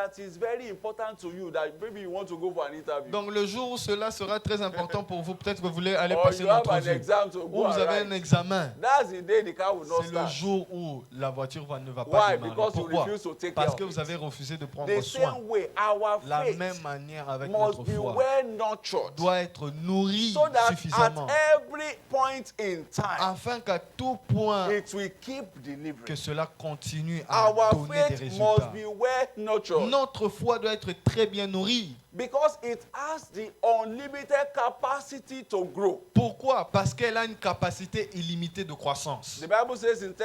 that is very important to you, that maybe you want to go for an interview, Donc le jour où cela sera très important pour vous, peut-être que vous voulez aller or passer you une have an entrevue, exam to ou go vous and avez un write, examen, that's the day the car will not c'est le start. jour où la voiture ne va pas Why? démarrer. Because you Pourquoi? refuse to take Parce care que of vous avez it. refusé de prendre The soin. same way, our La faith même manière avec must notre be foi well nurtured, doit être nourrie so that suffisamment at every point in time, afin qu'à tout point it will keep delivering. que cela continue à Our donner des faith must résultats. be well nurtured, Notre foi doit être très bien nourrie. because it has the unlimited capacity to grow. Pourquoi? Parce qu'elle a une capacité illimitée de croissance. The Bible says in 2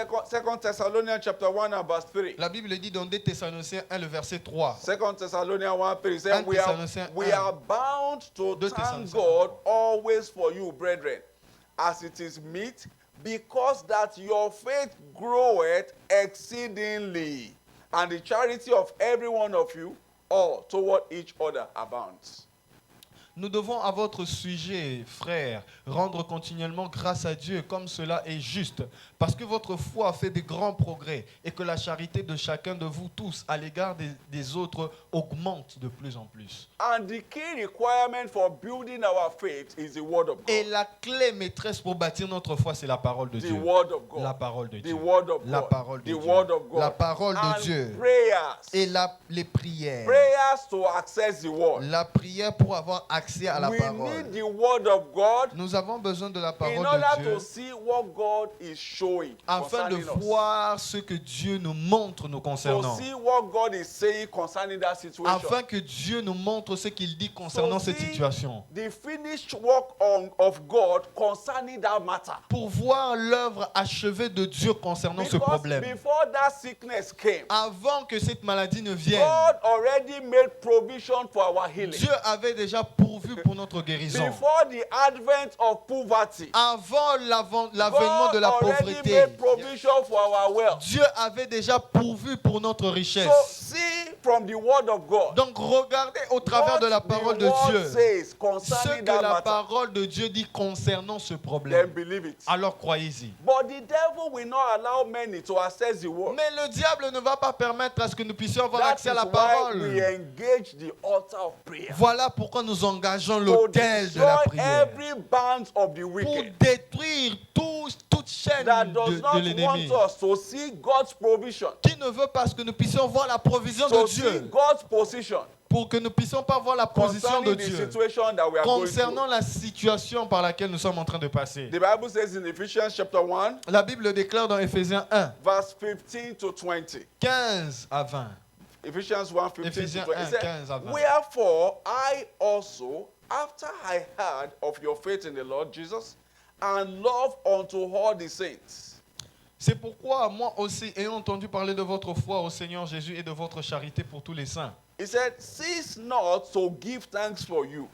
Thessalonians chapter 1 and verse 3. La Bible dit dans 2 Thessaloniciens 1, le verset 3. 2 Thessalonians 1 3 1 says, we Thessaloniciens are bound to 2 thank Thessaloniciens God always for you, brethren, as it is meet, because that your faith groweth exceedingly, and the charity of every one of you all toward each other abounds. Nous devons à votre sujet, frères, rendre continuellement grâce à Dieu comme cela est juste, parce que votre foi fait de grands progrès et que la charité de chacun de vous tous à l'égard des autres augmente de plus en plus. And the key requirement for building our faith is the word of Et God. la clé maîtresse pour bâtir notre foi, c'est la parole de The Dieu. word of God. La parole de The Dieu. word of La God. parole de The Dieu. word of God. La parole de And Dieu. prayers. Et les prières. Prayers to access the word. La prière pour avoir accès à la We parole. need the word of God Nous avons besoin de la in parole order de Dieu to see what God is showing afin de concerning us. voir ce que Dieu nous montre nous To concernant. see what God is saying concerning that situation. Afin que Dieu nous montre ce qu'il dit concernant To cette see situation. the finished work of God concerning that matter. Pour voir l'œuvre achevée de Dieu concernant ce Because problème. before that sickness came, Avant que cette maladie ne vienne, God already made provision for our healing. Dieu avait déjà pourvu pour notre guérison. Before the advent of poverty, Avant l'avènement de God la already pauvreté, made provision for our wealth. Dieu avait déjà pourvu pour notre So richesse. see from the word of God Donc regardez au travers de la parole de what the word Dieu says ce concerning que that la matter. parole de Dieu dit concernant ce Then problème. believe it. Alors croyez-y. But the devil will not allow many to access the word. Mais le diable ne va pas permettre à ce que nous puissions avoir That accès à is la why we parole. engage the altar of prayer Voilà pourquoi nous engageons to l'autel de la destroy prière every band of the pour wicked détruire toute chaîne that does de not l'ennemi want us to see God's provision, qui ne veut pas que nous puissions voir la provision de to see Dieu, God's position pour que nous puissions pas voir la position de concerning the Dieu situation that we are going concernant through. la situation par laquelle nous sommes en train de passer. The Bible says in Ephesians chapter 1, La Bible déclare dans Éphésiens 1, verse 15 to 20. 15 à 20. Ephesians 1, 15 Éphésiens to 20. 1, It said, 15 à 20. wherefore I also, after I heard of your faith in the Lord Jesus, and love unto all the saints. C'est pourquoi moi aussi, ayant entendu parler de votre foi au Seigneur Jésus et de votre charité pour tous les saints, He said, cease not to give thanks for you,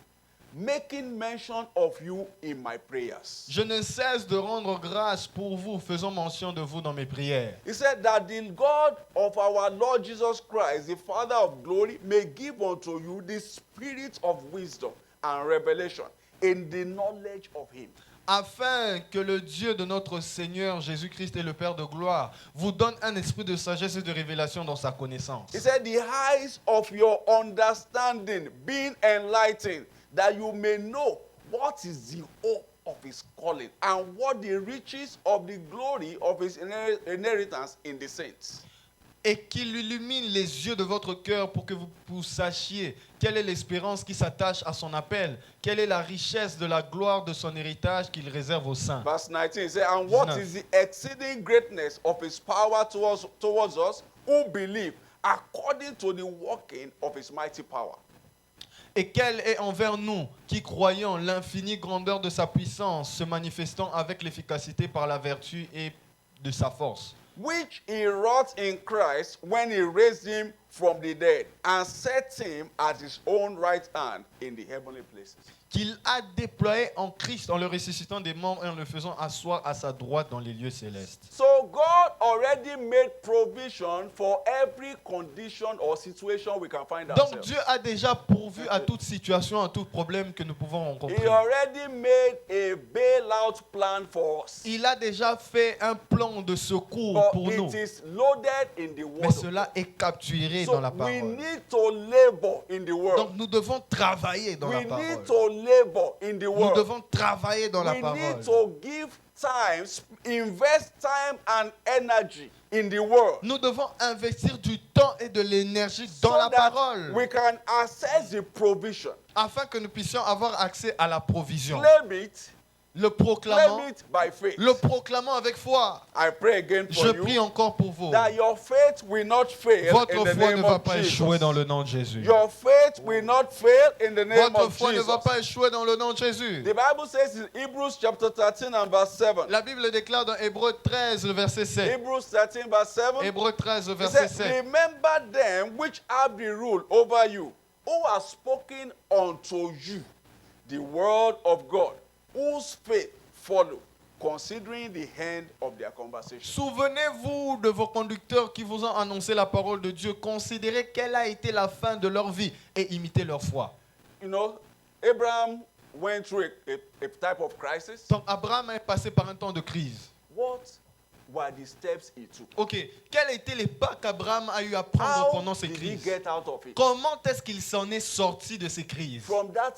making mention of you in my prayers. je ne cesse de rendre grâce pour vous, faisant mention de vous dans mes prières. He said that the God of our Lord Jesus Christ, the Father of glory, may give unto you the spirit of wisdom and revelation in the knowledge of him. Afin que le Dieu de notre Seigneur Jésus-Christ et le Père de gloire vous donne un esprit de sagesse et de révélation dans sa connaissance. He said, the eyes of your understanding being enlightened, that you may know what is the hope of his calling and what the riches of the glory of his inheritance in the saints. Et qu'il illumine les yeux de votre cœur pour que vous sachiez quelle est l'espérance qui s'attache à son appel, quelle est la richesse de la gloire de son héritage qu'il réserve aux saints. Verse 19, he said, and what 19. is the exceeding greatness of his power towards us who believe, according to the working of his mighty power. Et quelle est envers nous qui croyons l'infinie grandeur de sa puissance se manifestant avec l'efficacité par la vertu et de sa force. Which he wrought in Christ when he raised him from the dead and set him at his own right hand in the heavenly places. qu'il a déployé en Christ en le ressuscitant des morts et en le faisant asseoir à sa droite dans les lieux célestes. So God already made provision for every condition or situation we can find Donc ourselves. Dieu a déjà pourvu à toute situation, à tout problème que nous pouvons rencontrer. He already made a bailout plan for us. Il a déjà fait un plan de secours But pour nous. it is loaded in the Mais word. cela est capturé So dans la we parole. need to labor in the Donc word. nous devons travailler dans la We parole. need to labor in the Nous word. devons travailler dans la We parole. need to give time, invest time and energy in the word. Nous devons investir du temps et de l'énergie So dans la that parole we can access the provision. afin que nous puissions avoir accès à la provision. Claim it. Le proclamant, Claim it by faith. le proclamant avec foi. I pray again Je for prie you encore pour vous. that your faith will not fail in Votre the foi ne name va of pas Jesus. échouer dans le nom de Jésus. Your faith will not fail in the name Votre of foi ne va Jesus. pas échouer dans le nom de Jésus. The Bible says in Hebrews chapter 13 and verse 7. La Bible déclare dans Hébreux 13, le verset 7. Hebrews 13 verse 7. Hébreux 13, le It verset says, 7. remember them which have the rule over you, who have spoken unto you the word of God, whose faith follow, considering the end of their conversation. Souvenez-vous de vos conducteurs qui vous ont annoncé la parole de Dieu. Considérez quelle a été la fin de leur vie et imitez leur foi. You know, Abraham went through a type of crisis. Donc Abraham est passé par un temps de crise. What were the steps he took? Ok, quels étaient les pas qu'Abraham a eu à prendre How pendant ces did he crises? get out of it? Comment est-ce qu'il s'en est sorti de ces crises? From that,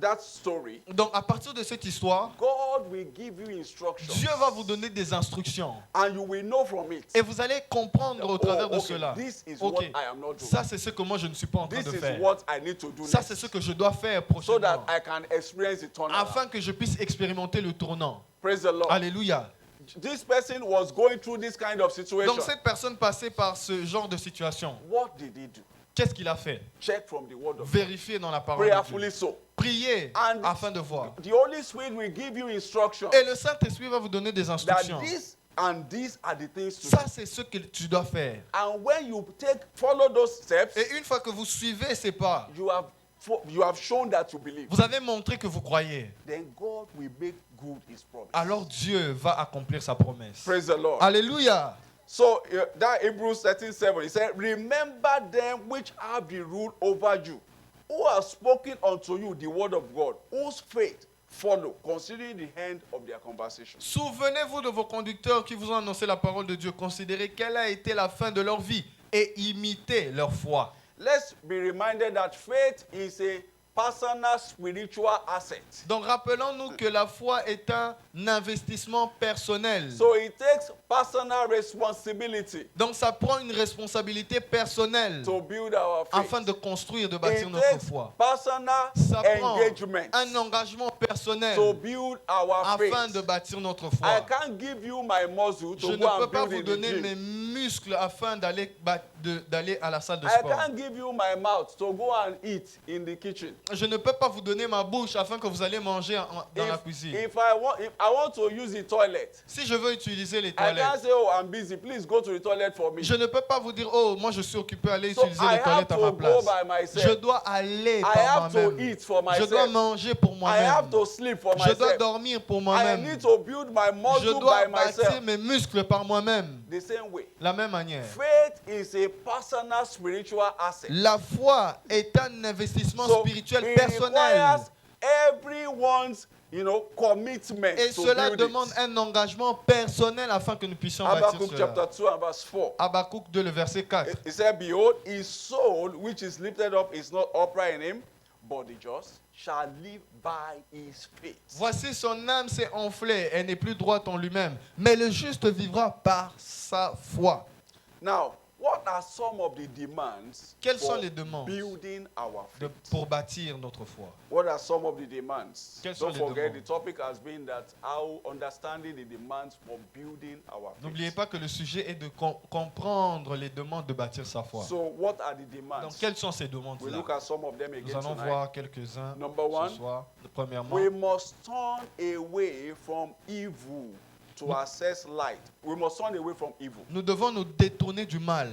that story, Donc à partir de cette histoire, God will give you instructions. Dieu va vous donner des instructions. And you will know from it. Et vous allez comprendre au travers de okay, cela. this is Ok, what I am not doing. ça c'est ce que moi je ne suis pas en train This de is faire. what I need to do Ça next. c'est ce que je dois faire So that prochainement. I can experience the turnaround. Afin que je puisse expérimenter le tournant. Praise the Lord. Alléluia. This person was going through this kind of situation. Donc cette personne passait par ce genre de situation. What did he do? Qu'est-ce qu'il a fait? Check from the word of God. Vérifier dans la parole de Dieu. Prayerfully so. Prier And afin de voir. the Holy Spirit will give you instructions. Et le Saint-Esprit va vous donner des That instructions. this and these are the things to Ça do. c'est ce que tu dois faire. And when you follow those steps, Et une fois que vous suivez ces pas, you have shown that you believe. vous avez montré que vous croyez. Then God will make good his promise. Alors Dieu va accomplir sa promesse. Praise the Lord. Alléluia. So that Hebrews 13:7, he said, remember them which have the rule over you, who have spoken unto you the word of God, whose faith follow, considering the end of their conversation. Souvenez-vous de vos conducteurs qui vous ont annoncé la parole de Dieu. Considérez quelle a été la fin de leur vie et imitez leur foi. Let's be reminded that faith is a personal spiritual asset. Donc rappelons-nous que la foi est un investissement personnel. So it takes personal responsibility Donc ça prend une responsabilité personnelle to build our faith. afin de construire, de bâtir It notre takes foi. personal Ça prend engagement un engagement personnel to build our afin faith. de bâtir notre I foi. can't give you my muscle Je to ne go peux and pas build vous in the donner gym. mes muscles afin d'aller à la salle de I sport. can't give you my mouth to go and eat in the kitchen. Je ne peux pas vous donner ma bouche afin que vous allez manger dans la cuisine. If I want to use the toilet, Si je veux utiliser les I can't toilettes, say, oh, I'm busy. Please go to the toilet for me. je ne peux pas vous dire, oh, moi je suis occupé, allez So utiliser I les have toilettes à to ma go place. by myself. Je dois aller I par have to moi-même. eat for Je dois myself. manger pour I moi-même. have to sleep for Je dois myself. dormir pour I moi-même. need to build my Je muscle dois by bâtir myself. mes muscles par moi-même. The same way. La même manière. Faith is a personal spiritual asset. La foi est un investissement So spirituel it personnel. requires everyone's, commitment Et to cela build demande it. un engagement personnel afin que nous puissions bâtir Habakkuk cela. chapter 2 and verse 4. Habakkuk 2, le verset 4. He said, behold, his soul which is lifted up is not upright in him, but the just shall live by his faith. Voici son âme s'est enflée, elle n'est plus droite en lui-même, mais le juste vivra par sa foi. Now, what are some of the demands Quelles for sont les demandes building our faith? pour bâtir notre foi? What are some of the demands? Quelles sont Don't les forget, demandes? the topic has been that how understanding the demands for building our N'oubliez faith. pas que le sujet est de comprendre les demandes de bâtir sa foi. So, what are the Donc, demands? quelles sont ces We demandes-là? look at some of them Nous again allons tonight. voir quelques-uns Number one, ce soir. Premièrement, we must turn away from evil to access light. We must turn away from evil. nous devons nous détourner du mal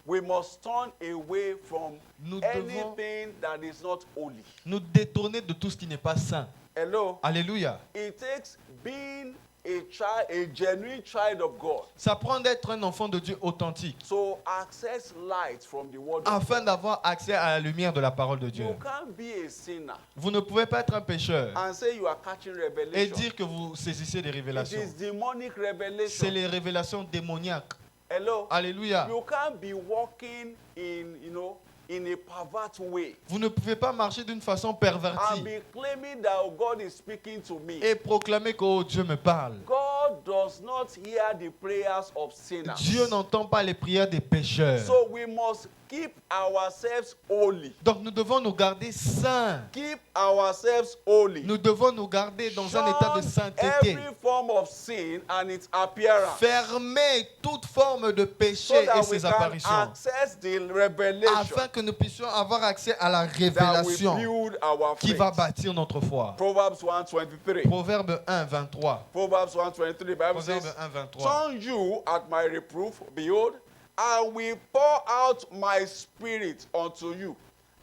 We must turn away from Nous devons anything that is not holy. nous détourner de tout ce qui n'est pas saint. Hello? Alléluia. It takes being a child, a genuine child of God, Ça prend d'être un enfant de Dieu authentique to access light from the word of afin God. d'avoir accès à la lumière de la parole de Dieu. You can't be a sinner Vous ne pouvez pas être un pécheur and say you are catching et revelation. dire que vous saisissez des It révélations. is demonic C'est revelation. les révélations démoniaques. Hello? Alléluia. You can't be walking in, in a pervert way Vous ne pouvez pas marcher d'une façon and pervertie be claiming that God is speaking to me. et proclamer que oh, Dieu me parle. God does not hear the prayers of sinners. Dieu n'entend pas les prières des pécheurs. So we must keep ourselves holy. Donc nous devons nous garder saints. Keep ourselves holy. Nous devons nous garder dans un état de Shun sainteté. every form of sin and its appearance. Fermer toute forme de So péché et that we ses can apparitions. access the revelation Afin que nous puissions avoir accès à la that will révélation build our qui faith. va bâtir notre foi. Proverbs 1:23. Proverbe 1, 23. Proverbs 1:23. The Bible Proverbe says, 1, 23. turn you at my reproof, behold, I will pour out my spirit unto you.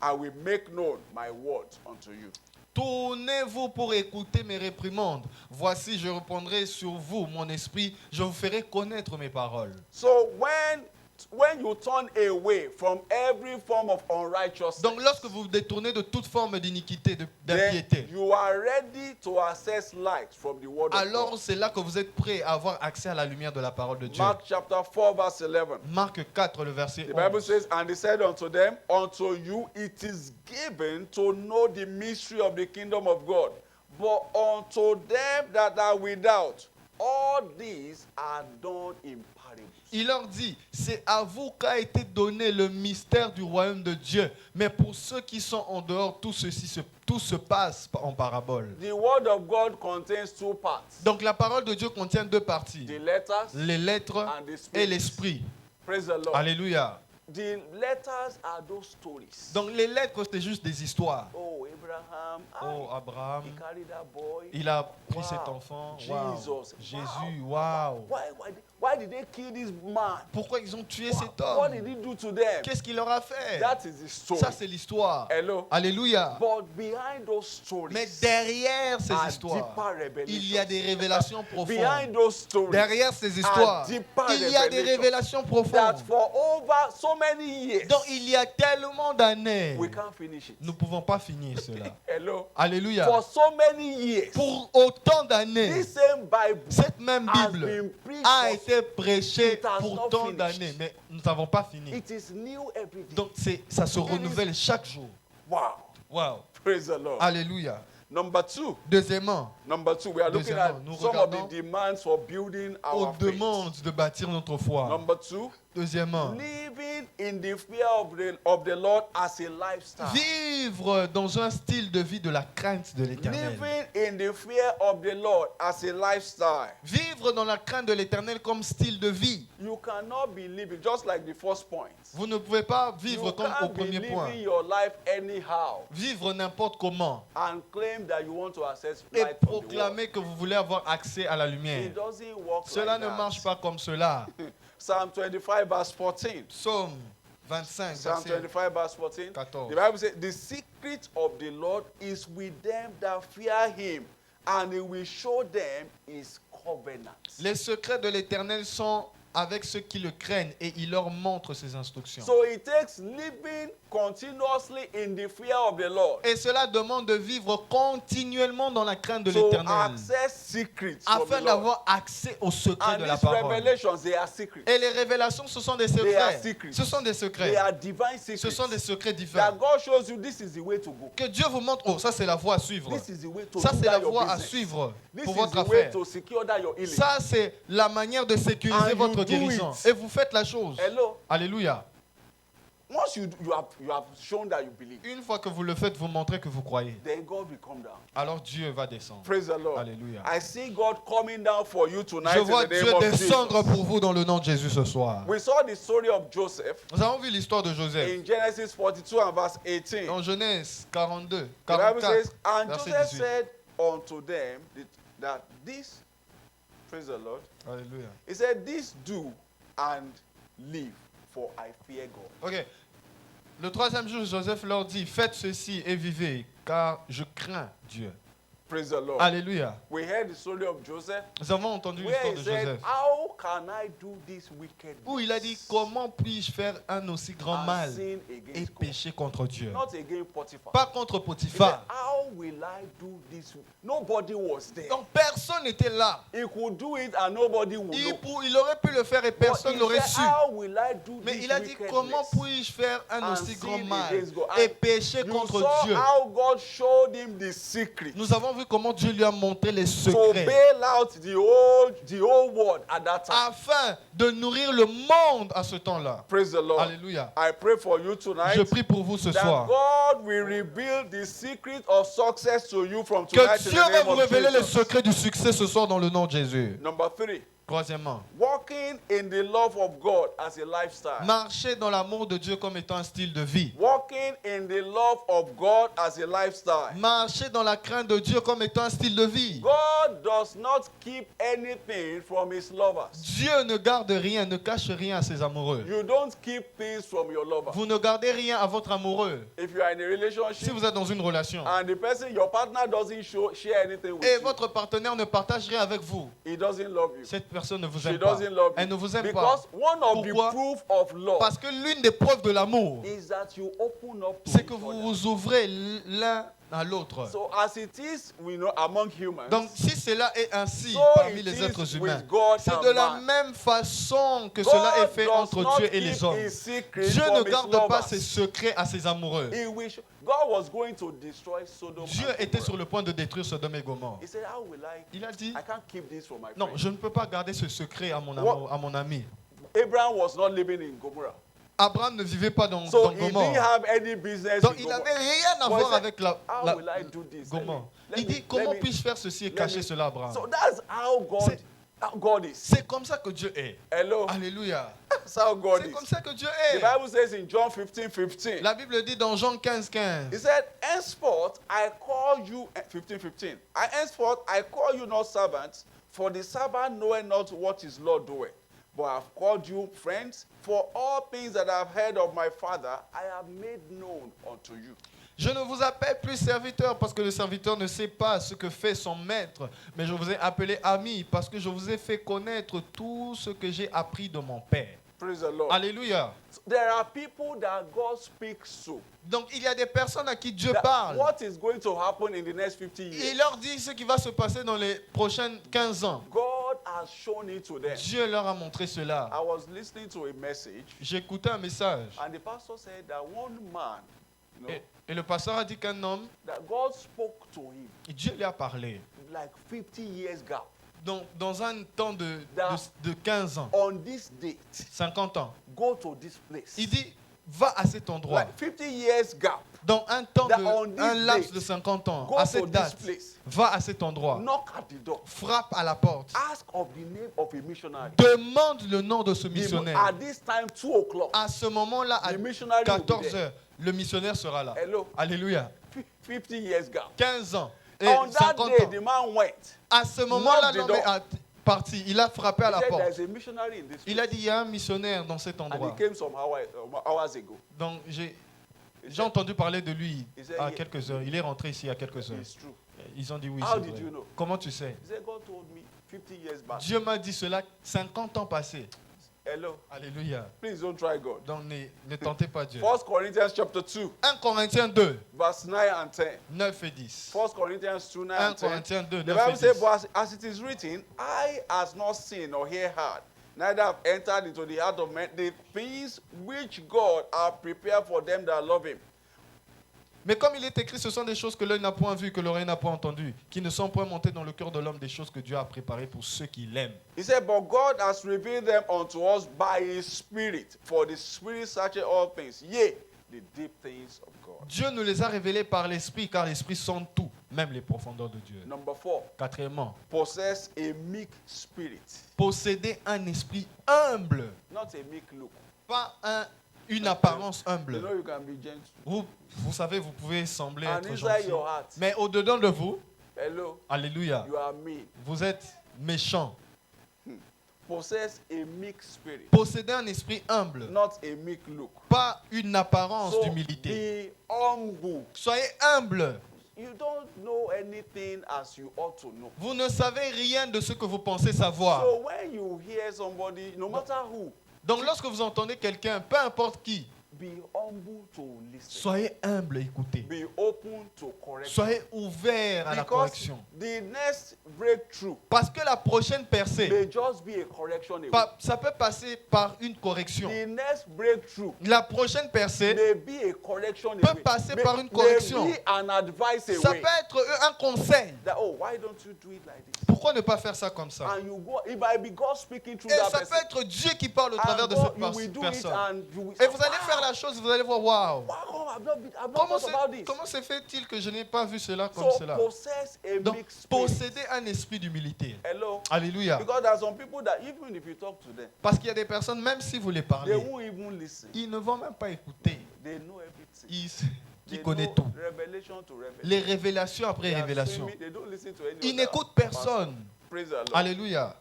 I will make known my words unto you. Tournez-vous pour écouter mes réprimandes. Voici, je répondrai sur vous mon esprit. Je vous ferai connaître mes paroles. So when you turn away from every form of unrighteousness, Donc lorsque vous vous détournez de toute forme d'iniquité, then d'impiété, you are ready to access light from the word of alors God. c'est là que vous êtes prêt à avoir accès à la lumière de la parole de Dieu. Mark chapter 4 verse 11. Marc 4, le verset The Bible 11. says, and he said unto them, unto you it is given to know the mystery of the kingdom of God, but unto them that are without, all these are done in parables. Il leur dit, c'est à vous qu'a été donné le mystère du royaume de Dieu. Mais pour ceux qui sont en dehors, tout se passe en parabole. The word of God contains two parts, Donc la parole de Dieu contient deux parties. the letters Les lettres and the et spirit. l'esprit. Praise the Lord. Alléluia. The letters are those stories. Donc les lettres, c'est juste des histoires. Oh, Abraham, Oh, Abraham, he carried that boy. il a pris Wow. cet enfant. Wow. Jesus. Jésus, waouh. Why did they kill this man? Pourquoi ils ont tué What, cet what homme? did he do to them? Qu'est-ce qu'il leur a fait? That is the story. Ça, c'est l'histoire. Hello. Alléluia. But behind those stories, Mais derrière ces are histoires, deeper revelations. il y a des révélations Behind profondes. those stories, Derrière ces histoires, deeper il y a des revelations révélations that profondes. for over so many years, Donc il y a tellement d'années, we can't finish it. nous ne pouvons pas finir cela. Hello. Alléluia. For so many years, Pour autant d'années, this same Bible cette même has Bible been preached. a for- été prêchée It has pour not tant finished. d'années, mais nous n'avons pas fini. It is new every day. Donc ça se renouvelle chaque jour. Wow. Wow. Praise the Lord. Alléluia. Number two, Deuxièmement, we are looking at Deuxièmement, nous some of the regardons demands for building on our faith. demande de bâtir notre foi. Number two, Deuxièmement, living in the fear of the Lord as a lifestyle. vivre dans un style de vie de la crainte de l'Éternel. Living in the fear of the Lord as a lifestyle. Vivre dans la crainte de l'Éternel comme style de vie. You cannot be living just like the first point. Vous ne pouvez pas vivre You comme au can't be premier point. living your life anyhow Vivre n'importe comment and claim that you want to access et light from the world. proclamer que vous voulez avoir accès à la lumière. It doesn't work Cela like ne that. marche pas comme cela. Psalm 25 verse 14. Psaume 25, Psalm verset 25 verse 14. 14. The Bible says, the secret of the Lord is with them that fear him, and he will show them his covenant. Les secrets de l'Éternel sont avec ceux qui le craignent et il leur montre ses instructions. So it takes living continuously in the fear of the Lord Et cela demande de vivre continuellement dans la crainte de to l'Éternel access secrets from the afin Lord. d'avoir accès aux secrets And de la these parole. revelations, they are secrets. Et les révélations, ce sont des They are secrets. secrets. Ce sont des They secrets. are divine Ce secrets. sont des secrets That divins. God shows you this is the way to go. Que Dieu vous montre, oh, ça c'est la voie à suivre. This is the way to Ça do c'est la that your voie à business. suivre This pour is votre the way affaire. to secure that your healing. Ça c'est la manière de sécuriser And votre you do guérison. it. Et vous faites la chose. Hello. Alléluia. Once you have shown that you believe, Une fois que vous le faites, vous montrez que vous croyez. then God will come down. Alors Dieu va descendre. Praise the Lord. Alléluia. I see God coming down for you tonight Je in vois the name Dieu of descendre Jesus. pour vous dans le nom de Jésus ce soir. We saw the story of Joseph Nous avons vu l'histoire de Joseph. in Genesis 42 and verse 18. Dans Genèse 42, The Bible 44, says, and verset Joseph 18. said unto them that this, praise the Lord, Alléluia. he said, this do and live, for I fear God. Ok. Le troisième jour, Joseph leur dit, faites ceci et vivez, car je crains Dieu. Praise the Lord. Alléluia. We heard the story of Joseph, Nous avons entendu where l'histoire he de said, Joseph, how can I do this wickedness où il a dit, comment puis-je faire un aussi grand and mal sin et against God? pécher contre Dieu? Not against Potiphar. Pas contre He said, Potiphar. how will I do this? Nobody was there. Donc personne n'était là. He could do it and nobody would know. Il aurait pu le faire et But personne he n'aurait said, su. how will I do Mais this il a dit, comment wickedness? puis-je faire un And aussi grand sin mal against God. et And pécher You contre saw Dieu? how God showed him the secret Nous avons vu comment Dieu lui a montré les to secrets bail out the whole world at that time. afin de nourrir le monde à ce temps-là. Praise the Lord. Alléluia. I pray for you tonight Je prie pour vous ce that soir. God will reveal the secret of success to you from Que tonight in Dieu the va name vous of révéler les Jesus. secrets du succès ce soir dans le nom de Jésus. Number 3, Troisièmement, walking in the love of God as a lifestyle. marcher dans l'amour de Dieu comme étant un style de vie. Walking in the love of God as a lifestyle. Marcher dans la crainte de Dieu comme étant un style de vie. God does not keep anything from his lovers. Dieu ne garde rien, ne cache rien à ses amoureux. You don't keep things from your lover. Vous ne gardez rien à votre amoureux. If you are in a Si relationship vous êtes dans une relation and the person, your partner doesn't share anything with et you, votre partenaire ne partage rien avec vous, he doesn't love you. cette personne ne vous She aime pas. doesn't love Elle ne you. vous aime pas. Because one of the Pourquoi? proof of love Parce que l'une des preuves de l'amour, is that you open up to c'est que each vous other. vous ouvrez l'un à l'autre. So as it is, we know among humans, Donc si cela est ainsi so parmi it les is êtres humains, with God c'est and de la man. même façon que God cela est fait does entre not Dieu et keep les hommes. his secret Dieu from ne his garde pas lovers. ses secrets à ses amoureux. He wish God was going to destroy Sodom Dieu and était Gomorrah. sur le point de détruire Sodome et Gomorrhe. He said, how will Il a dit, I can't keep this from my non, friend. je ne peux pas garder ce secret à mon, amour, à mon ami. Abraham was not living in Gomorrah. Abraham ne vivait pas dans, So dans he didn't Gomorrhe. have any business Donc in il Gomorrah. n'avait rien à But he voir said, avec la how will I do this? Gomorrhe. Let Il me- dit, comment let me- puis-je faire ceci et let cacher me- cela à Abraham? So that's how God is. C'est comme ça que Dieu est. Hello. Alléluia. That's how God C'est is. comme ça que Dieu The est. Bible says in John 15:15. La Bible dit dans Jean 15, He 15. said, henceforth I call you 15:15. Henceforth I call you not servants, for the servant knoweth not what his Lord doeth. But I have called you friends, for all things that I have heard of my Father I have made known unto you. Je ne vous appelle plus serviteur parce que le serviteur ne sait pas ce que fait son maître, mais je vous ai appelé ami parce que je vous ai fait connaître tout ce que j'ai appris de mon Père. Praise the Lord. Alléluia. There are people that God speaks to. Donc il y a des personnes à qui Dieu That parle. what is going to happen in the next 50 Il years? leur dit ce qui va se passer dans les prochaines 15 ans. God has shown it to them. Dieu leur a montré cela. I was listening to a message, J'écoutais un message and the pastor said that one man, you know, et le pasteur a dit qu'un homme, that God spoke to him Dieu lui a parlé. like 50 years gap. Dans un temps de 15 ans, On this date, 50 ans, go to this place. il dit, va à cet endroit. Like 50 years gap, Dans un temps that on this un laps date, de 50 ans, go à to cette this date, place. va à cet endroit, Knock at the door. frappe à la porte, Ask of the name of a missionary. demande le nom de ce At missionnaire. this time, 2 o'clock, À ce moment-là, à the missionary will be 14 there. heures, le missionnaire sera là. Hello, Alléluia. 50 years gap. 15 ans et On that 50 day, ans. the man went. À ce moment-là, knock the l'homme door. est parti. Il a frappé à He la said, porte. there's a missionary in this Il place. a dit, il y a un missionnaire dans cet And he endroit. came some hours ago. Donc, j'ai entendu parler de lui He said, à yeah. quelques heures. Il est rentré ici à quelques heures. It's true. Ils ont dit oui, How c'est did vrai. you know? Comment tu sais? He said, God told me 50 years back. Dieu m'a dit cela 50 ans passés. Hello. Alléluia. Please don't try God. Donc ne tentez pas Dieu. 1 Corinthians chapter 2, 1 Corinthiens 2, verse 9 and 10. 9 et 10. 1 Corinthians 2, 9 1 and 10. Corinthiens 2, The 9 et Bible says, 10. but as it is written, eye has not seen nor ear heard, neither have entered into the heart of man the things which God hath prepared for them that love him. Mais comme il est écrit, ce sont des choses que l'œil n'a point vues, que l'oreille n'a point entendues, qui ne sont point montées dans le cœur de l'homme, des choses que Dieu a préparées pour ceux qui l'aiment. He said, but God has revealed them unto us by his Spirit, for the Spirit searcheth all things, yea, the deep things of God. Dieu nous les a révélés par l'Esprit, car l'Esprit sonde tout, même les profondeurs de Dieu. Number 4, Quatrièmement, possess a meek spirit. posséder un esprit humble, Not a meek look. pas une apparence You humble. know you can be gentle. Vous savez, vous pouvez sembler And être inside gentil, your heart, mais au-dedans de vous, hello, alléluia, you are mean. vous êtes méchant. possess a meek spirit, Possédez un esprit humble, not a meek look. pas une apparence So d'humilité. be humble. Soyez humble. You don't know anything as you ought to know. Vous ne savez rien de ce que vous pensez savoir. So when you hear somebody, no matter who, Donc lorsque vous entendez quelqu'un, peu importe qui, be humble to listen. soyez humble et écoutez. Be open to correction. Soyez ouvert à la Because correction. the next breakthrough Parce que la prochaine percée, may just be a correction away. ça peut passer par une correction. The next breakthrough La prochaine percée may be a correction peut away. passer May- par une correction. May be an advice Ça away. peut être un conseil. That, oh, why don't you do it like this? Pourquoi ne pas faire ça comme ça? And you go, it might be God speaking through Et that ça person. peut être Dieu qui parle au travers And de God, cette you will do it personne. and you will Et vous allez wow, faire la chose, vous allez voir, waouh. wow, I've not Comment thought about this. se fait-il que je n'ai pas vu cela comme So cela? possess a Donc, mixed spirit. possédez un esprit d'humilité. Hello. Alléluia. Because there are some people that even if you talk to them, Parce qu'il y a des personnes, même si vous les they parlez, won't even listen. ils ne vont même pas écouter. They know everything. Qui They connaît know tout. revelation to revelation. Les révélations après They are révélations. swimming, they don't listen to any Ils other n'écoutent pastor. personne. Praise the Lord. Alléluia.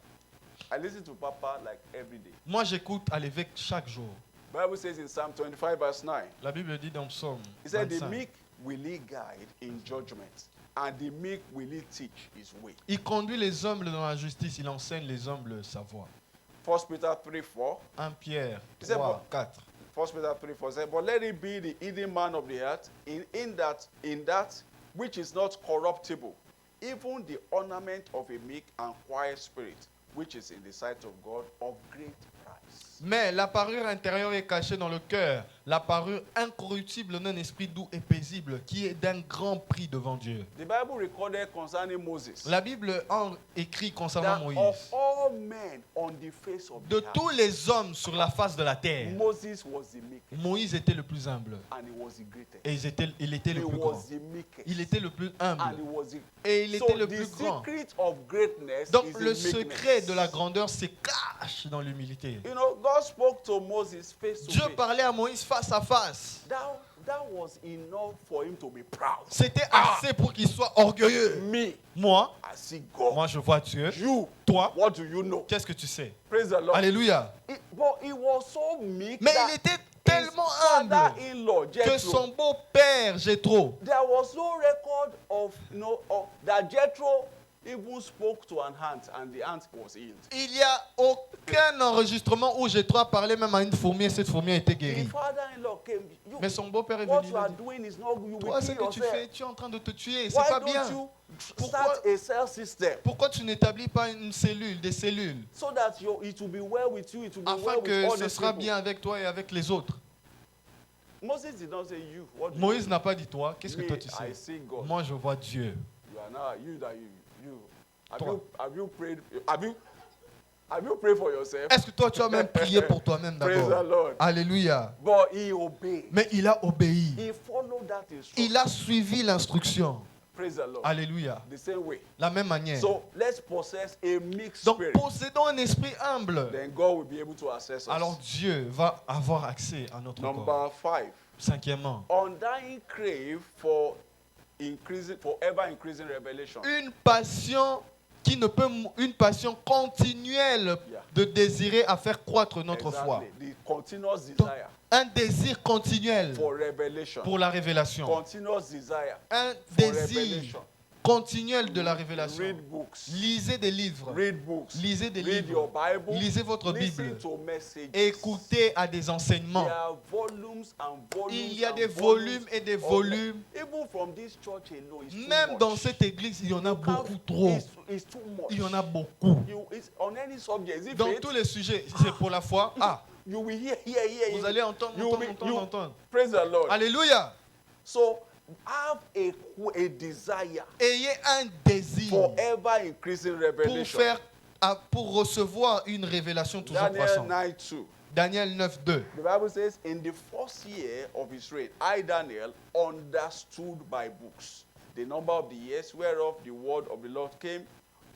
I listen to Papa like every day. Moi, j'écoute à l'évêque chaque jour. Bible says in Psalm 25 verse 9, La Bible dit dans Psaume he said, the 25. meek will he guide in judgment, and the meek will he teach his way. Il conduit les humbles dans la justice, il enseigne les humbles sa voie. 1 Peter 3:4. 1 Pierre C'est 3, bon. 4. 1 Peter 3:4 says, but let it be the hidden man of the heart, in that which is not corruptible, even the ornament of a meek and quiet spirit, which is in the sight of God of great price. Mais la parure intérieure est cachée dans le cœur, la parure incorruptible d'un esprit doux et paisible qui est d'un grand prix devant Dieu. The Bible recorded concerning Moses La Bible en écrit concernant that of Moïse. all men on the face of De the earth, tous les hommes sur la face de la terre, Moses was the meekest Moïse était le plus humble. and he was the greatest. Et il était le He plus grand. was the meekest. Il était le plus And he humble. was the Et il so était le the plus grand. secret of greatness Donc is le in secret de la meekness. grandeur se cache dans l'humilité. You know, God spoke to Moses face to Dieu face. parlait à Moïse face à face. That was enough for him to be proud. C'était assez pour qu'il soit orgueilleux. Me, Moi, I see God. moi je vois Dieu. You, Toi, what do you know? qu'est-ce que tu sais? Praise the Lord. Alléluia. But he was so meek Mais that il était his tellement humble father-in-law, que Jethro, son beau-père, Jéthro, there was no record of, that Jethro even spoke to an ant and the ant was healed. il n'y a aucun enregistrement où Jéthro a parlé même à une fourmi et cette fourmi a été The guérie. father-in-law came. Mais son beau-père est What venu. you Il a are dit, doing is not. You will toi, ce kill que tu yourself. fais, tu es en train de te tuer. C'est Why pas don't bien. you Pourquoi- start a cell system Pourquoi tu n'établis pas une cellule, des cellules, so that it will be well with you, it will be afin well with que all ce these sera people. bien avec toi et avec les autres? Moses did not say you. What do Moïse you n'a pas dit toi. Qu'est-ce que Me, toi tu I sais? see God. Moi, je vois Dieu. You are now you that you. Toi. Have you prayed? Have you prayed for yourself? Est-ce que toi, tu as même prié pour toi-même Praise the d'abord? Lord. Alléluia. But he obeyed. Mais il a obéi. He followed that instruction. Il a suivi l'instruction. Praise the Lord. Alléluia. The same way. La même manière. So let's possess a mixed Donc, spirit. possédons un esprit humble. Then God will be able to assess us. Alors Dieu va avoir accès à notre corps. Number 5. Cinquièmement, Undying crave for ever increasing revelation. une passion une passion continuelle Yeah. de désirer à faire croître notre foi. The continuous Donc, desire un désir continuel for revelation. pour la révélation. Continuous desire Un for désir revelation. continuel de la révélation. Read books. Lisez des livres. Read books. Lisez des Read livres. your Bible. Lisez votre Listen Bible. to messages. Écoutez à des enseignements. There are volumes and volumes. Il y a and des volumes volumes et des of- volumes. Even from this church alone, it's too Même much. dans cette église, il y en a You can't- beaucoup trop. It's too much. Il y en a beaucoup. It's on any subject. Is it Dans faith? tous les sujets, c'est pour la foi. Ah, You will hear. vous allez entendre, You will- you- entendre. Praise the Lord. Alléluia. So have a desire Ayez un désir for ever increasing revelation. pour recevoir une révélation toujours Daniel croissante. 9:2. Daniel 9:2. The Bible says, in the first year of his reign, I, Daniel, understood by books the number of the years whereof the word of the Lord came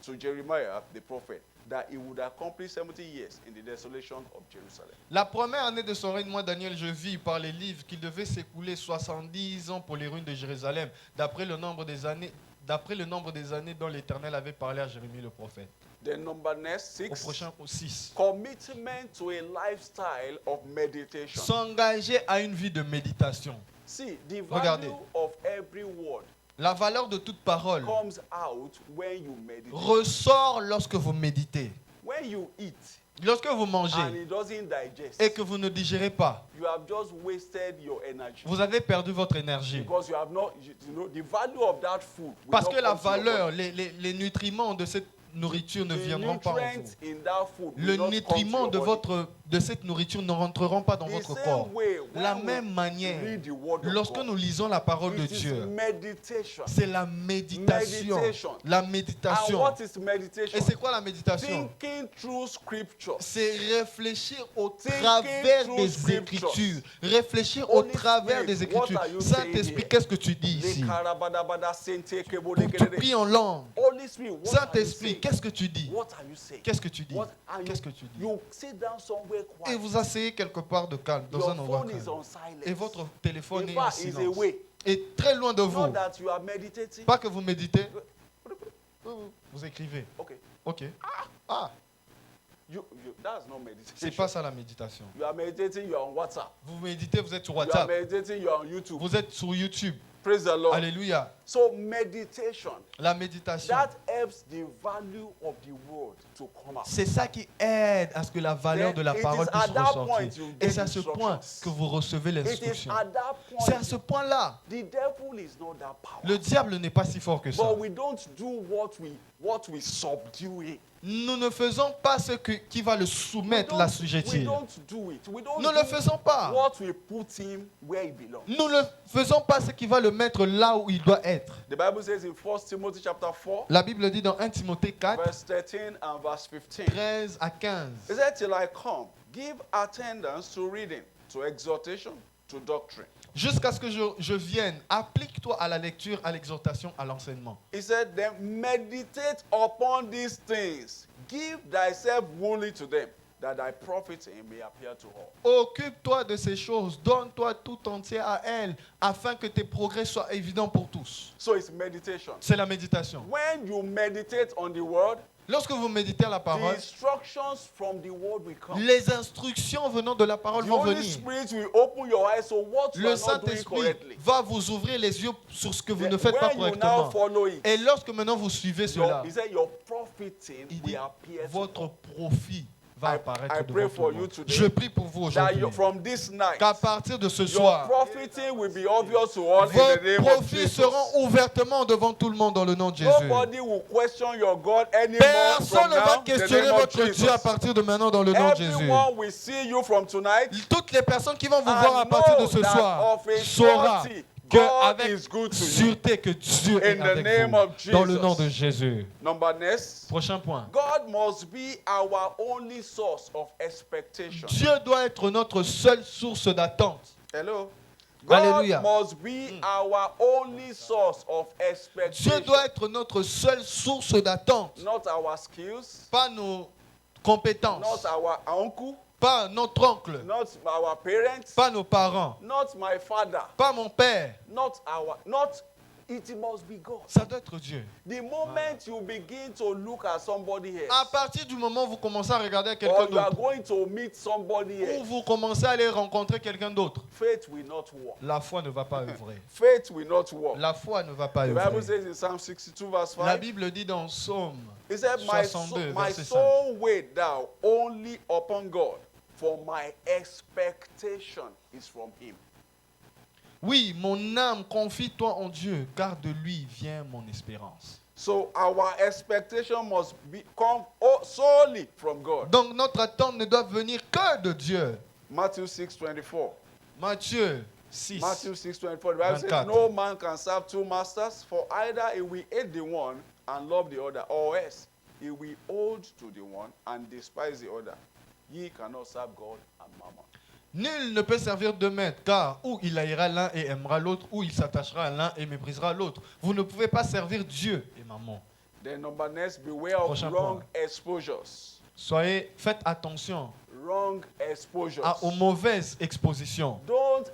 to Jeremiah the prophet, that he would accomplish 70 years in the desolation of Jerusalem. La première année de son règne, moi, Daniel, je vis par les livres qu'il devait s'écouler 70 ans pour les ruines de Jérusalem, d'après le nombre des années dont l'Éternel avait parlé à Jérémie le prophète. Then number next, Au 6, prochain, au 6. commitment to a lifestyle of meditation. S'engager à une vie de méditation. See, the Regardez. value of every word La valeur de toute parole comes out when you meditate. ressort lorsque vous méditez. When you eat Lorsque vous and mangez it doesn't digest, et que vous ne digérez pas, you have just wasted your energy. vous avez perdu votre énergie. Because you have not, you know, the value of that food. will Parce not que la come to your valeur, body. les nutriments de cette nourriture ne The viendront pas en nutrients vous. in that food will Le not come to nutriment your de, body. de cette nourriture ne rentreront pas dans The votre same corps. way, La when même we manière, read the word of lorsque God, nous lisons la parole de it is Dieu, meditation. c'est la méditation. Meditation. La And méditation. what is meditation? Et c'est quoi la méditation? Thinking through scripture. C'est réfléchir au Thinking travers through des scriptures. Écritures. Réfléchir au Holy travers Spirit, des what Écritures. are you saying Saint-Esprit, here? qu'est-ce que tu dis ici? Pour que tu pries en langue. Holy Spirit, what are you Saint-Esprit, saying? qu'est-ce que tu dis? What are you saying? Qu'est-ce que tu dis? What are Qu'est-ce que tu dis? You sit down somewhere Et quiet. vous asseyez quelque part de calme, dans Your un endroit phone is calme. on silence. Et votre téléphone In est en fact, is silence. away. Et très loin de Not vous. that you are meditating. Pas que vous méditez. Vous écrivez. Okay. Ok. Ah, That's not c'est meditation. pas ça la méditation. You are meditating, you are on WhatsApp. Vous méditez, vous êtes sur You are WhatsApp. meditating, you are on YouTube. Vous êtes sur YouTube. Praise the Lord. Alléluia. So meditation, La méditation. that helps the value of the word to come out. C'est ça qui aide à ce que la valeur Then de la it parole is puisse at that point ressortir. you Et get c'est à ce point instructions. que vous recevez It is l'instruction. at that C'est à point ce point-là. the devil is not that powerful. Le diable n'est pas si fort que ça. But we don't do what we subdue it. Nous ne faisons pas ce qui va le soumettre, We la don't sujettir. do it. We don't Nous ne le do faisons pas. what we put him where he belongs. Nous ne faisons pas ce qui va le mettre là où il doit être. The Bible says in 1 Timothy chapter 4, La Bible dit dans 1 Timothée 4, verse 13 and verse 15. 13 à 15. It said, till I come, give attendance to reading, to exhortation, to doctrine. Jusqu'à ce que je vienne, applique-toi à la lecture, à l'exhortation, à l'enseignement. He said, then meditate upon these things. Give thyself wholly to them, that thy profiting may appear to all. Occupe-toi de ces choses, donne-toi tout entier à elles, afin que tes progrès soient évidents pour tous. So it's meditation. C'est la méditation. When you meditate on the word, Lorsque vous méditez à la the parole, instructions from the word will come. les instructions venant de la parole The vont Holy venir. Spirit will open your eyes so what you Le are not doing Saint-Esprit correctly. va vous ouvrir les yeux sur ce que vous Then ne faites pas when you now correctement. follow it, Et lorsque maintenant vous suivez cela, he said your profiting il dit, will appear to votre profit va I apparaître pray devant for tout le you monde. today Je prie pour vous that aujourd'hui from this night, qu'à partir de ce your soir, profiting will be obvious to all in the vos name of profits Jesus. seront ouvertement devant tout le monde dans le nom de Jésus. Nobody will question your God anymore Personne from ne now va in the questionner name of votre Dieu à Jesus. partir de maintenant dans le nom de Jésus. Everyone will see you from tonight Toutes les personnes qui vont vous and voir à partir de know ce that soir of a saura surety, que God avec is good to you. sûreté que Dieu est In the avec name vous of dans le Jesus. nom de Jésus. Number next, Prochain point. God must be our only source of expectation. Dieu doit être notre seule source d'attente. Hello. God Alléluia. must be our only source of Dieu expectation. doit être notre seule source d'attente. Not our skills, Pas nos compétences, not our uncle, pas notre oncle, not our parents, pas nos parents, not my father, pas mon père. it must be God. Ça doit être Dieu. The moment you begin to look at somebody À else, partir du moment où vous commencez à regarder quelqu'un or you are d'autre, going to meet somebody ou else, vous commencez à aller rencontrer quelqu'un d'autre, faith will not work. la foi ne va pas œuvrer. Faith will not work. La foi ne va pas The Bible œuvrer. says in Psalm 62 verse La 5, Bible dit dans Psaume it said, my 62, verset 5. soul wait thou only upon God, for my expectation is from him. Oui, mon âme, confie-toi en Dieu, car de lui vient mon espérance. So our expectation must come solely from God. Donc notre attente ne doit venir que de Dieu. Matthew 6:24. Matthieu 6. Matthew 6:24. The Bible says, 24. no man can serve two masters, for either he will hate the one and love the other, or else he will hold to the one and despise the other. Ye cannot serve God and mammon. Nul ne peut servir deux maîtres, car ou il haïra l'un et aimera l'autre, ou il s'attachera à l'un et méprisera l'autre. Vous ne pouvez pas servir Dieu et maman. Then number next, beware of Prochain wrong point. exposures. Faites attention wrong exposures. aux mauvaises expositions. Don't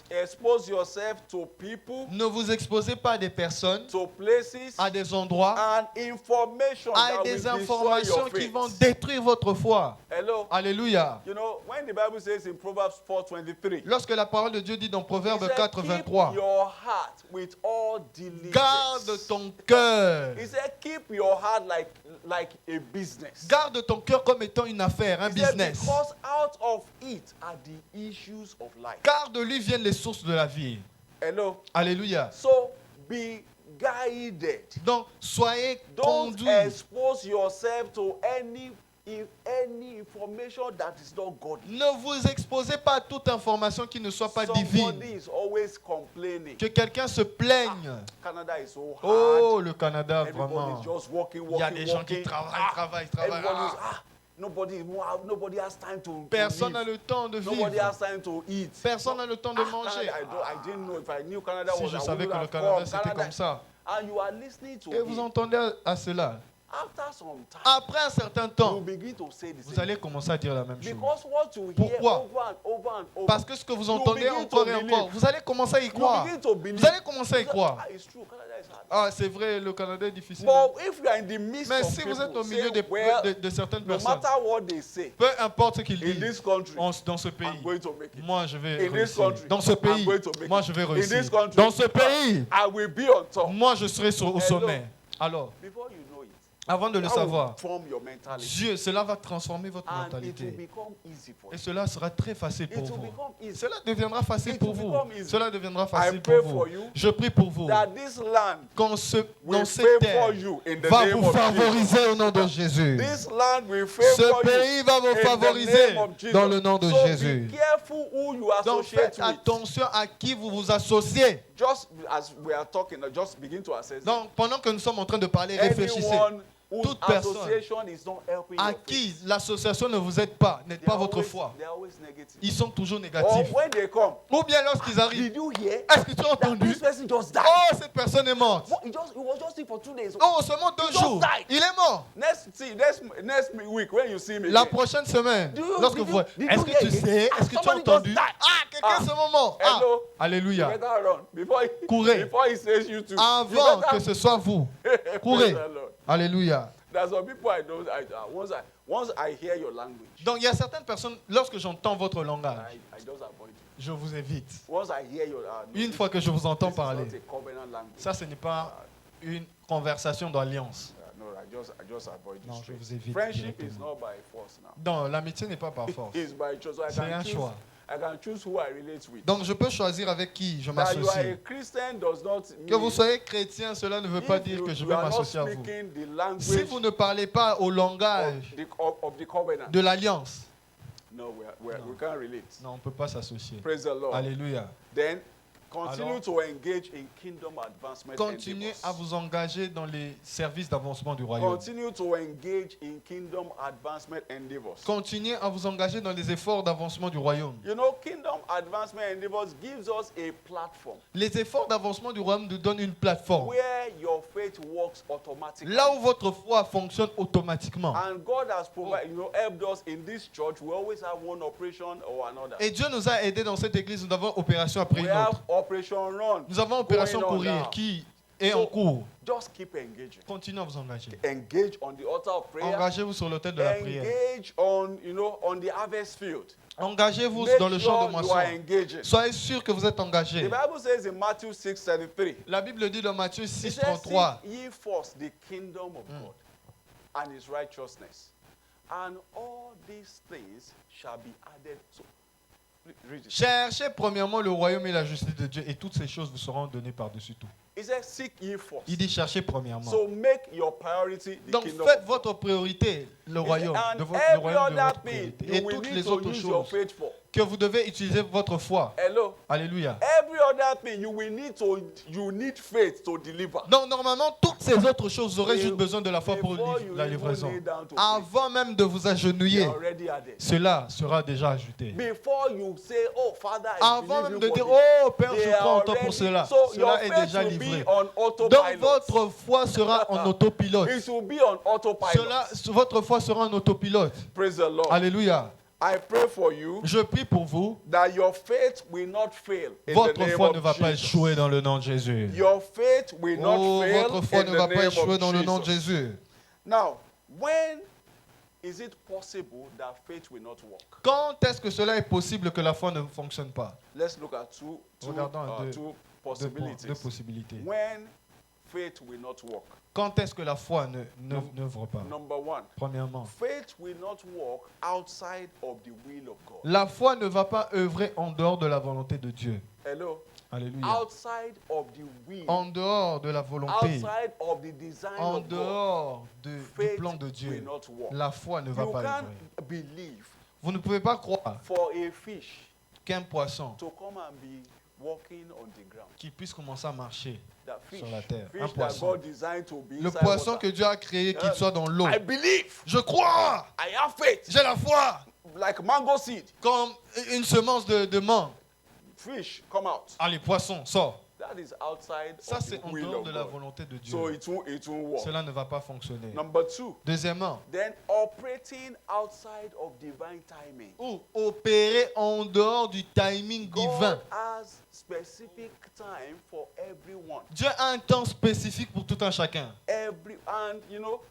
expose yourself to people, Ne vous exposez pas à des personnes, to places, à des endroits, and information à that des will destroy informations your qui faith. vont détruire votre foi. Hello. Alléluia. You know, when the Bible says in Proverbs 4:23, Lorsque la parole de Dieu dit dans it Proverbe said, 4, keep 23, your heart with all diligence. garde ton cœur. He said, keep your heart like a business. Garde ton cœur comme étant une affaire, un He said, business. because out of it are the issues of life. Car de lui viennent les sources de la vie. Hello. Alléluia. So be guided. Donc, soyez Don't conduits. expose yourself to any information that is not godly. Ne vous exposez pas à toute information qui ne soit pas divine. Somebody is always complaining. Que quelqu'un se plaigne. Canada is so hard. Oh, le Canada, Everybody vraiment. is just working. Il y a des gens qui travaillent. Everybody is, Ah, nobody has time to personne n'a live. le temps de Nobody vivre. has time to eat. Personne n'a le temps de manger. Canada, I didn't know. If I knew Canada Si was, je I savais wouldn't que le have Canada come. c'était comme ça. And you are listening to Et vous him. entendez à cela. After some time, Après un certain you temps, begin to say the vous same. allez commencer à dire la même chose. Because what you hear Pourquoi? over and over and over, Parce que ce que vous entendez begin encore to et believe. encore, vous allez commencer à y you croire. begin to believe. Vous allez commencer à y croire. Ah, it's true, Canada is hard. Ah, c'est vrai, le Canada est difficile. But if you are in the midst Mais of si vous êtes people, au milieu say, de certaines no personnes, matter what they say, peu importe ce qu'ils in disent this country, dans ce I'm pays, going to make it. moi je vais In this réussir. country, Dans ce I'm pays, going to make moi it. je vais In this réussir. country, Dans ce pays, I will be on top. moi je serai au sommet. Alors, Before you know it, avant de le that will savoir, form your mentality. Dieu, cela va transformer votre And it will mentalité. become easy for Et you. cela sera très facile It pour will vous. become easy. Cela deviendra facile It pour will vous. become easy. Cela deviendra I facile pray pour vous. for you Je prie pour vous. that this land Dans will cette terre, favor you in the va name vous of Jesus. favoriser au nom de Jésus. This land will Ce favor you pays va vous in the favoriser name of Jesus. dans le nom de So Jésus. be careful who you Donc associate faites with. attention à qui vous vous associez. Just as we are talking, just begin to assess. Donc pendant que nous sommes en train de parler, réfléchissez. Anyone whose Toute personne association is not helping à your faith, qui l'association ne vous aide pas, n'aide they pas are votre always- foi. they are always negative. Ils sont toujours Or négatifs. when they come, Ou bien lorsqu'ils arrivent, did you hear est-ce que tu as that entendu? this person just died? Oh, cette personne est morte. It was just sick for 2 days. Oh, seulement 2 He just jours. died. Il est mort. Next week when you see me, La again, prochaine semaine, lorsque vous voyez, did est-ce you que hear tu it? sais, Ah, est-ce que tu as somebody just entendu? died. Ah, quelqu'un est seulement mort. Ah, hello, you alléluia. better run Courez. before he says you to. Avant que ce soit vous. Courez. Praise the Lord. Alléluia. There's some people I don't. Once I hear your language, Donc il y a certaines personnes, lorsque j'entends votre langage, I just avoid you. je vous évite. Once I hear your Une fois que je vous entends this is parler, not a covenant language. ça ce n'est pas une conversation d'alliance. No, I just avoid you. Non, je straight. vous évite. Friendship is directement. not by force now. Non, l'amitié n'est pas par force. It's by choice. So C'est un choix. I can choose who I relate with. Donc je peux choisir avec qui je That you are a m'associe. Christian does not mean Que vous soyez chrétien, cela ne veut pas if dire you- que je you vais are not m'associer à vous. speaking the language Si vous ne parlez pas au langage of the covenant. de l'alliance, No, we can't relate. non, on ne peut pas s'associer. Praise the Lord. Alléluia. Then continue Alors, to engage in kingdom advancement. Continuez endeavors. à vous engager dans les services d'avancement du royaume. Continue to engage in kingdom advancement endeavors. Continuez à vous engager dans les efforts d'avancement du royaume. You know, kingdom advancement endeavors gives us a platform Les efforts d'avancement du royaume nous donnent une plateforme. where your faith works automatically. Là où votre foi fonctionne automatiquement. And God has provided, helped us in this church. We always have one operation or another. Et Dieu nous a aidés dans cette église. Nous avons opération après We une have autre. Operation Run. Nous avons opération going on courir now. qui est en cours. Just keep engaging. Continuez à vous engager. Engage on the altar of prayer. Engagez-vous sur l'autel de la prière. Engage on, on the harvest field. Engagez-vous Make dans le champ de sure you are moisson. engaging. Soyez sûr que vous êtes The engagé. Bible says in Matthew 6:33. La Bible dit dans Matthieu It 6, says, 33. seek ye first the kingdom of God and his righteousness, and all these things shall be added. So, read it. Cherchez premièrement le royaume et la justice de Dieu et toutes ces choses vous seront données par-dessus tout. It says, seek ye first. Il dit cherchez premièrement. So make your priority the Donc kingdom faites of God. votre priorité, le royaume, And le every royaume de other votre thing priorité. you Et will toutes need les to autres use your choses faith for. que vous devez utiliser votre foi. Hello. Alléluia. Every other thing you need faith to deliver. Donc normalement, toutes ces autres choses, vous aurez Before juste besoin de la foi pour you la even livraison. kneel down to pray, Avant même de vous they agenouiller, are already added. cela sera déjà ajouté. Before you say, oh Father, I Avant believe même you de for dire, this, oh Père, they je are crois en toi already- pour cela. So your Cela est faith déjà will livré. be on Donc autopilot. votre foi sera en autopilote. It will be on autopilot. Votre foi sera en autopilote. Praise the Lord. Alléluia. I pray for you Je prie pour vous. that your faith will not fail in the Votre name foi ne of va pas Jesus. échouer dans le nom de Jésus. Your faith will not Oh, fail votre foi in ne the va pas name échouer of dans le nom de Jesus. Jésus. Now, when is it possible that faith will not work? Quand est-ce que cela est possible que la foi ne fonctionne pas? Let's look at two Deux possibilities. possibilités. When faith will not work. Quand est-ce que la foi n'œuvre pas? Number one, Premièrement, faith will not work outside of the will of God. la foi ne va pas œuvrer en dehors de la volonté de Dieu. Hello? Alléluia. Outside of the will. En dehors de la volonté, Outside of the design en of God. dehors du Faith plan de will Dieu, not work. la foi ne va You pas can't œuvrer. believe Vous ne pouvez pas croire for a fish qu'un poisson to come and be walking on the ground. qui puisse commencer à marcher, That fish, sur la terre, un fish that poisson. God designed to be le inside poisson water. que Dieu a créé, qu'il soit dans l'eau. I believe. Je crois, I have faith. j'ai la foi, Like mango seed. comme une semence de mangue. Fish come out. Allez, poisson, sort. That is outside Ça, of c'est the en will dehors of de la God. volonté de Dieu. So it won't work. Cela ne va pas fonctionner. Number two, Deuxièmement, then operating outside of divine timing. ou opérer en dehors du timing divin. God has specific time for everyone. Dieu a un temps spécifique pour tout un chacun. And you know,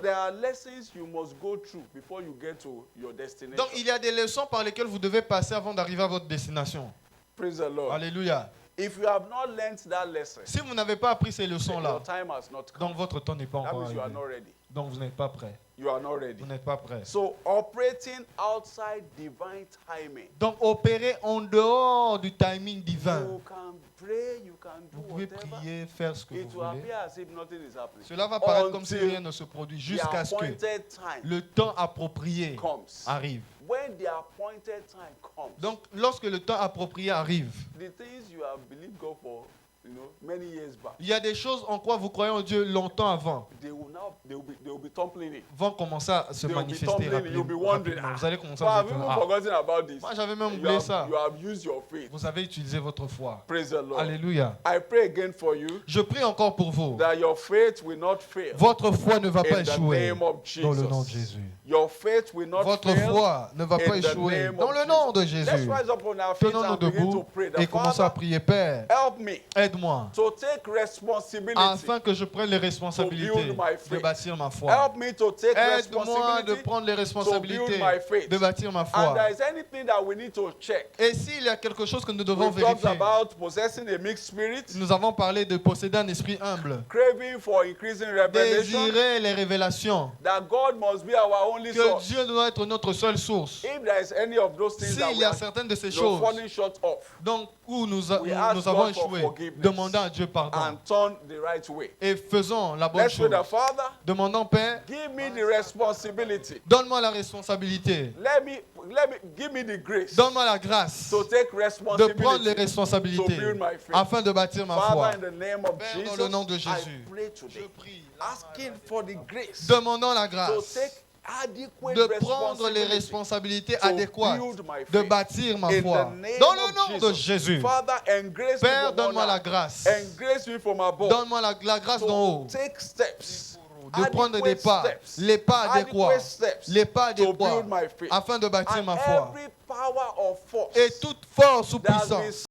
there are lessons you must go through before you get to your destination. Donc il y a des leçons par lesquelles vous devez passer avant d'arriver à votre destination. Praise the Lord. Alléluia. If you have not learned that lesson, Si vous n'avez pas appris ces then leçons-là, your time has not come. donc votre temps n'est pas That encore means you are arrivé. not ready. Donc vous n'êtes pas prêt. You are not ready. Vous n'êtes pas prêt. So operating outside divine timing. Donc opérer en dehors du timing divin. You can pray, you can Vous do pouvez whatever. prier, faire ce que It vous will voulez. appear as if nothing is happening. Cela va paraître comme si Until rien ne se produit the jusqu'à ce que appointed time le temps approprié comes. arrive. When the appointed time comes, Donc lorsque le temps approprié arrive, the things you have believed God for, many years back, il y a des choses en quoi vous croyez en Dieu longtemps avant they will be tumbling in. vont commencer à se They will be manifester tumbling, you'll be wondering, rapidement. Vous allez commencer Well, à I've vous even dire, forgotten about this. moi j'avais même You oublié ça. have used your faith. Vous avez utilisé votre foi. Praise the Lord. Alléluia. I pray again for you Je prie encore pour vous. that your faith will not fail. Votre foi ne va pas In the échouer name of dans le nom de Jesus. Jésus. Your faith will not Votre fail. foi ne va pas in the échouer name dans of le nom de Jesus. Let's Jésus. rise up on our feet Tenons-nous and begin to debout pray. et The commençons à Father, prier. Père, help me aide-moi to take responsibility. afin que je prenne les responsabilités build my faith. de bâtir ma foi. Help me to take Aide-moi de responsibility. prendre les responsabilités my faith. de bâtir ma And foi. there is anything that we need to check. Et s'il y a quelque chose que nous devons We've talked vérifier, about possessing a mixed spirit, nous avons parlé de posséder un esprit humble, craving for increasing revelation, désirer les révélations, that God must be our only que source. Dieu doit être notre seule source. If there is any of those things that S'il we y a are certaines de ces you're choses falling short of, donc, où nous We ask nous avons God for échoué, forgiveness. demandons à Dieu pardon and turn the right way. et faisons la bonne Let's pray chose. the Father, Demandons, Père, give me the responsibility. donne-moi la responsabilité, Give me the grace donne-moi la grâce to take de prendre les responsibility to responsabilités build my faith. afin de bâtir ma foi. Father, in the name of Père, Jesus, dans le nom de I Jésus, pray je today, prie, asking for the grace demandons la to grâce take adequate de prendre les responsibility responsabilités to adéquates build my de faith. bâtir ma In foi. the name Dans le of nom de Jesus. Jésus, Father, engrace Père, me from donne-moi on la high. grâce. Engrace me from above. Donne-moi la grâce d'en haut To take steps. de prendre des pas, les pas adéquats, les pas adéquats, afin de bâtir ma foi. Every power of force Et toute force ou that has puissance been